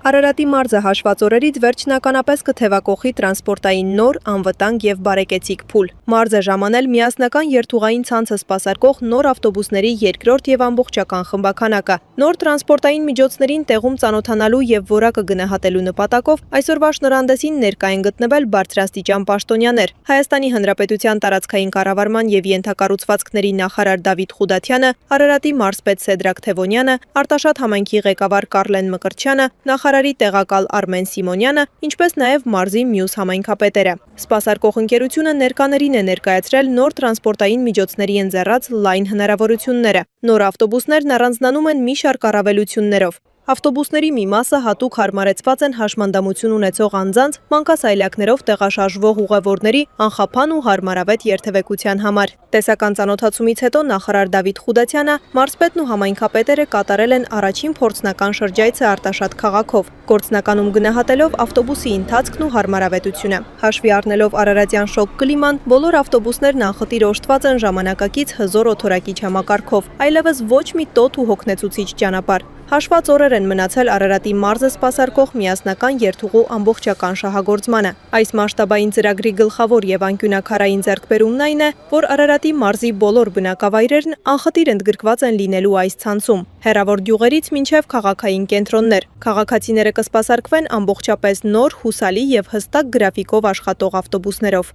Արարատի մարզը հաշված օրերից վերջնականապես կթևակողի տրանսպորտային նոր, անվտանգ և բարեկեցիկ փուլ։ Մարզը ժամանել միասնական երթուղային ցանցը սպասարկող նոր ավտոբուսների երկրորդ և ամբողջական խմբաքանակը։ Նոր տրանսպորտային միջոցներին տեղում ծանոթանալու և որակը գնահատելու նպատակով այսօրվա շնորհանդեսին ներկա են գտնվել բարձրաստիճան պաշտոնյաներ։ Հայաստանի Հանրապետության տարածքային կառավարման և ենթակառուցվածքների նախարար Դավիթ Խուդաթյանը, Արարատի մարզպետ Սեդրակ Թևոնյանը, Արտաշատ համայնքի ղեկավար Կառլեն Մկրտչյանը, նախարարի տեղակալ Արմեն Սիմոնյանը, ինչպես նաև մարզի մյուս համայնքապետերը։ Սպասարկող ընկերությունը ներկաներին է ներկայացրել նոր տրանսպորտային միջոցների ընձեռած լայն հնարավորությունները։ Նոր ավտոբուսներն առանձնանում են մի շարք առավելություններով։ Ավտոբուսների մի մասը հատուկ հարմարեցված են հաշմանդամություն ունեցող անձանց մանկասայլակներով տեղաշարժվող ուղևորների անխափան ու հարմարավետ երթևեկության համար։ Տեսական ծանոթացումից հետո նախարար Դավիթ Խուդաթյանը, մարզպետն ու համայնքապետերը կատարել են առաջին փորձնական շրջայցը Արտաշատ քաղաքով, գործնականում գնահատելով ավտոբուսի ընթացքն ու հարմարավետությունը։ Հաշվի առնելով արարատյան շոգ կլիման, բոլոր ավտոբուսներն անխտիր օժտված են ժամանակակից հզոր օդորակիչ համակարգով, այլևս ոչ մի տոթ ու հոգնեցուցիչ ճանապարհ։ Հաշված օրեր են մնացել Արարատի մարզը սպասարկող միասնական երթուղու ամբողջական շահագործմանը։ Այս մասշտաբային ծրագրի գլխավոր և անկյունաքարային ձեռքբերումն այն է, որ Արարատի մարզի բոլոր բնակավայրերն անխտիր ընդգրկված են լինելու այս ցանցում, հեռավոր գյուղերից մինչև քաղաքային կենտրոններ։ Քաղաքացիները կսպասարկվեն ամբողջապես նոր, հուսալի և հստակ գրաֆիկով աշխատող ավտոբուսներով։